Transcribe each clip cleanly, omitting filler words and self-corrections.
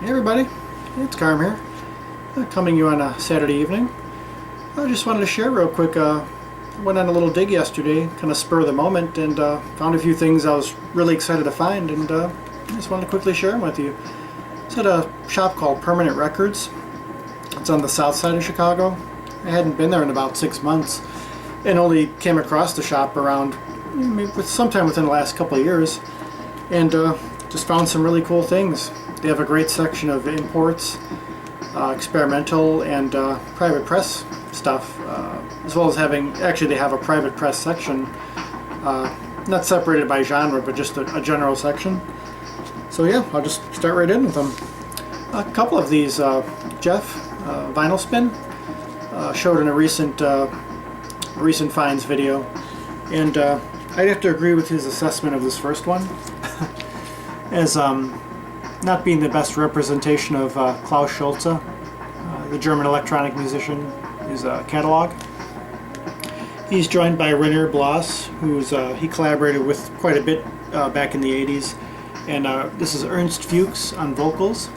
Hey everybody, it's Carm here, coming to you on a Saturday evening. I just wanted to share real quick, went on a little dig yesterday, kind of spur of the moment, and found a few things I was really excited to find, and I just wanted to quickly share them with you. It's at a shop called Permanent Records. It's on the south side of Chicago. I hadn't been there in about 6 months, and only came across the shop around sometime within the last couple of years, and just found some really cool things. They have a great section of imports, experimental, and private press stuff, as well as they have a private press section, not separated by genre, but just a general section. So yeah, I'll just start right in with them. A couple of these, Jeff, Vinyl Spin, showed in a recent finds video, and I'd have to agree with his assessment of this first one, as not being the best representation of Klaus Schulze, the German electronic musician, his catalog. He's joined by Rainer Bloss, who's he collaborated with quite a bit back in the 80s, and this is Ernst Fuchs on vocals.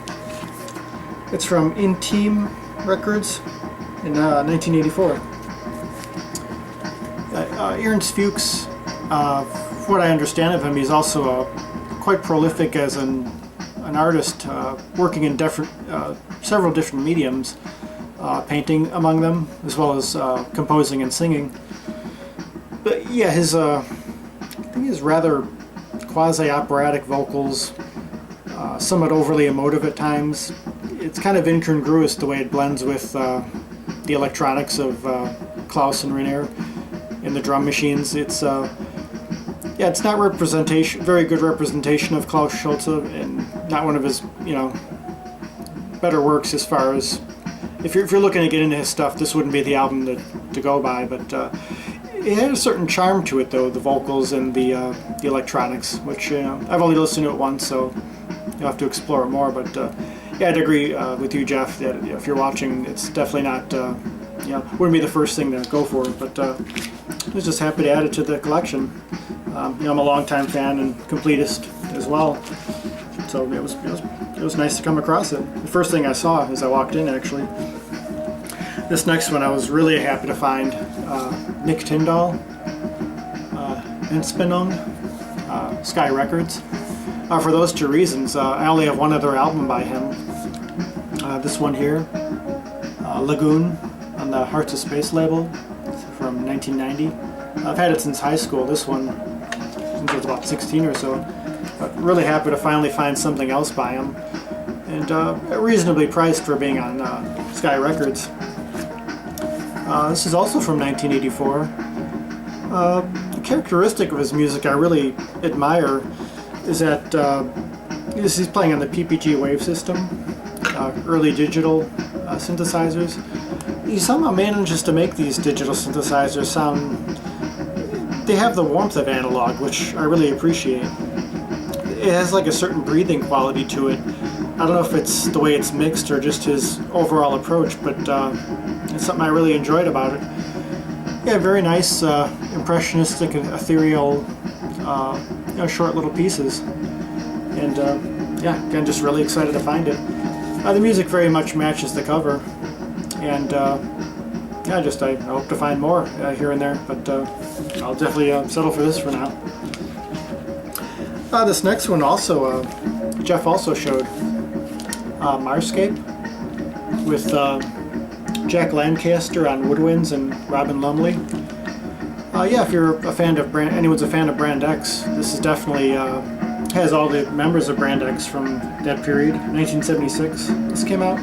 It's from Intim Records in 1984. Ernst Fuchs, what I understand of him, he's also quite prolific as an artist, working in several different mediums, painting among them, as well as composing and singing. But yeah, I think his rather quasi-operatic vocals, somewhat overly emotive at times. It's kind of incongruous the way it blends with the electronics of Klaus and Rainer and the drum machines. It's not very good representation of Klaus Schulze, and not one of his, better works as far as, if you're looking to get into his stuff, this wouldn't be the album to go by, but it had a certain charm to it, though, the vocals and the electronics, which, I've only listened to it once, so you'll have to explore it more, but yeah, I'd agree with you, Jeff, that if you're watching, it's definitely not, wouldn't be the first thing to go for, but I was just happy to add it to the collection. I'm a longtime fan and completist as well, so it was nice to come across it. The first thing I saw as I walked in, actually. This next one I was really happy to find. Nick Tindal, Inspinung, Sky Records. For those two reasons, I only have one other album by him. This one here, Lagoon, on the Hearts of Space label, from 1990. I've had it since high school. This one since I was about 16 or so. But really happy to finally find something else by him, and reasonably priced for being on Sky Records. This is also from 1984. The characteristic of his music I really admire is that he's playing on the PPG wave system, early digital synthesizers. He somehow manages to make these digital synthesizers sound, they have the warmth of analog, which I really appreciate. It has like a certain breathing quality to it. I don't know if it's the way it's mixed or just his overall approach, but it's something I really enjoyed about it. Yeah, very nice, impressionistic and ethereal, short little pieces. And yeah, again, just really excited to find it. The music very much matches the cover, and yeah, I hope to find more here and there, but I'll definitely settle for this for now. This next one also, Jeff also showed, Marscape, with Jack Lancaster on woodwinds and Robin Lumley. Yeah, if you're a fan of anyone's a fan of Brand X, this is definitely has all the members of Brand X from that period. 1976 this came out.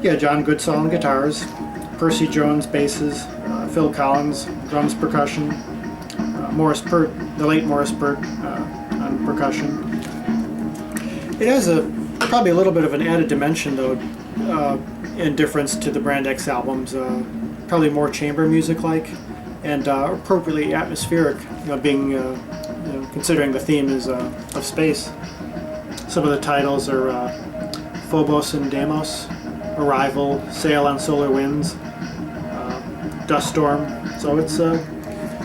Yeah, John Goodsall on guitars, Percy Jones basses, Phil Collins drums, percussion, the late Morris Burt on percussion. It has probably a little bit of an added dimension, though, in difference to the Brand X albums. Probably more chamber music-like, and appropriately atmospheric, being considering the theme is of space. Some of the titles are Phobos and Deimos, Arrival, Sail on Solar Winds, Dust Storm. So it's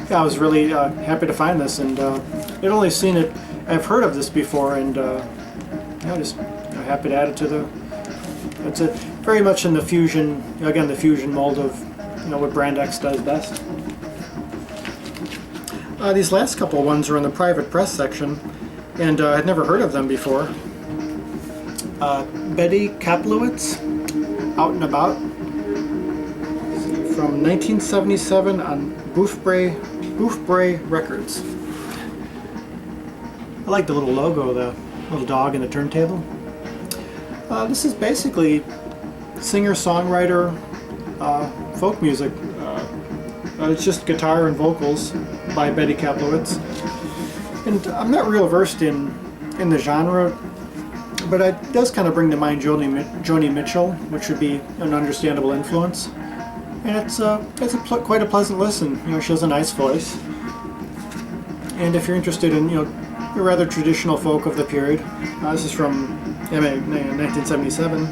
yeah, I was really happy to find this, and I'd only seen it. I've heard of this before, and just happy to add it to the. It's very much in the fusion, again, the fusion mold of what Brand X does best. These last couple of ones are in the private press section, and I'd never heard of them before. Betty Kaplowitz, Out and About, from 1977 on Boufbray Records. I like the little logo, the little dog in the turntable. This is basically singer-songwriter folk music. It's just guitar and vocals by Betty Kaplowitz. And I'm not real versed in the genre, but it does kind of bring to mind Joni Mitchell, which would be an understandable influence. And it's quite a pleasant listen. She has a nice voice. And if you're interested in a rather traditional folk of the period, this is from 1977.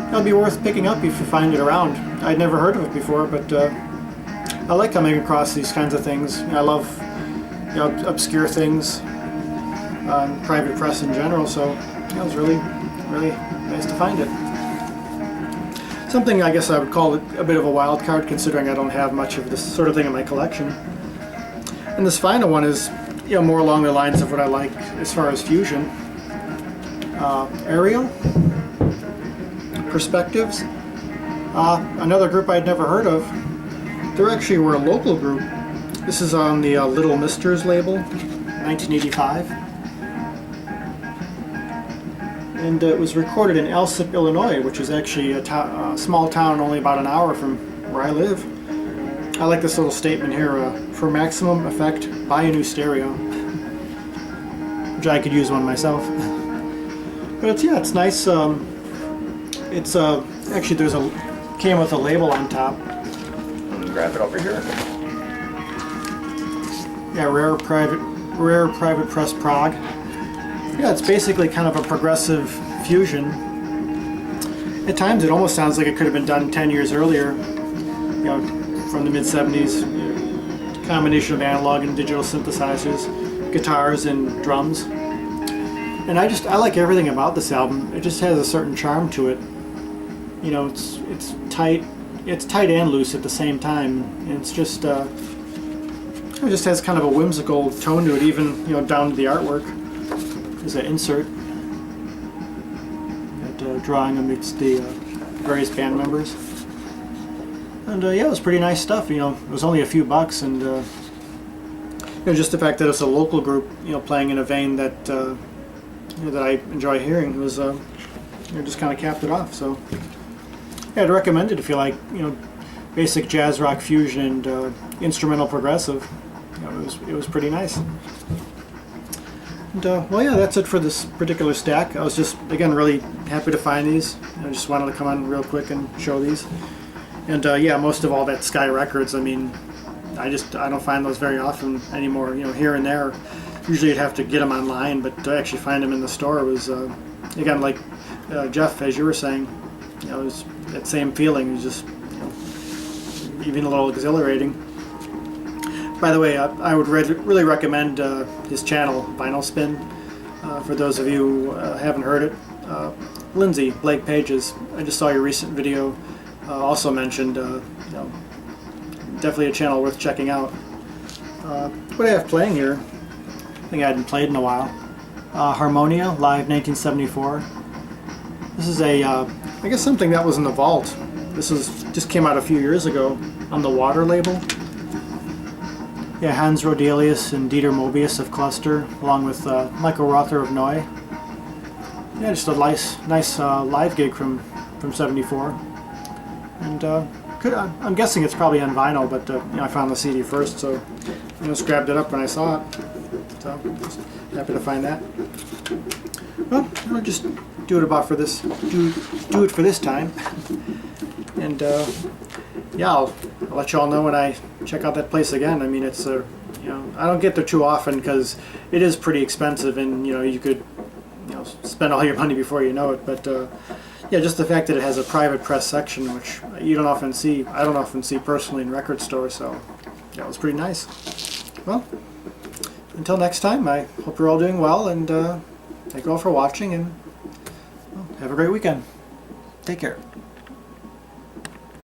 It'll be worth picking up if you find it around. I'd never heard of it before, but I like coming across these kinds of things. I love obscure things, private press in general. So it was really nice to find it. Something I guess I would call it a bit of a wild card, considering I don't have much of this sort of thing in my collection. And this final one is more along the lines of what I like as far as fusion. Aerial Perspectives, another group I'd never heard of. They actually were a local group. This is on the Little Misters label, 1985. And it was recorded in Alsip, Illinois, which is actually a small town only about an hour from where I live. I like this little statement here, for maximum effect, buy a new stereo. Which I could use one myself. But it's nice. It's actually came with a label on top. Grab it over here. Yeah, Rare Private Press Prague. Yeah, it's basically kind of a progressive fusion. At times it almost sounds like it could have been done 10 years earlier, from the mid-70s. Combination of analog and digital synthesizers, guitars and drums. And I like everything about this album. It just has a certain charm to it. It's tight and loose at the same time. And it's just it just has kind of a whimsical tone to it, even down to the artwork. There's an insert drawing amidst the various band members. And it was pretty nice stuff. It was only a few bucks, and just the fact that it's a local group, playing in a vein that that I enjoy hearing, was just kind of capped it off. So yeah, I'd recommend it if you like basic jazz rock fusion and instrumental progressive. It was pretty nice. And well, yeah, that's it for this particular stack. I was just again really happy to find these. I just wanted to come on real quick and show these. And yeah, most of all that Sky Records. I mean, I don't find those very often anymore. Here and there. Usually you'd have to get them online, but to actually find them in the store was again, like Jeff, as you were saying, it was that same feeling. It was just even a little exhilarating. By the way, I would really recommend his channel, Vinyl Spin, for those of you who haven't heard it. Lindsey, Blankpaiges, I just saw your recent video. Also mentioned, definitely a channel worth checking out. What I have playing here, I think I hadn't played in a while. Harmonia, live 1974. This is I guess something that was in the vault. This just came out a few years ago on the Water label. Yeah, Hans Rodelius and Dieter Mobius of Cluster, along with Michael Rother of Neu. Yeah, just a nice live gig from '74. And I'm guessing it's probably on vinyl, but I found the CD first, so just grabbed it up when I saw it. So just happy to find that. Well, I'll just do it about for this. Do it for this time. And yeah, I'll let you all know when I check out that place again. I mean, it's I don't get there too often because it is pretty expensive, and you could spend all your money before you know it. But yeah, just the fact that it has a private press section, which I don't often see personally in record stores. So yeah, it was pretty nice. Well, until next time, I hope you're all doing well, and thank you all for watching, and well, have a great weekend. Take care.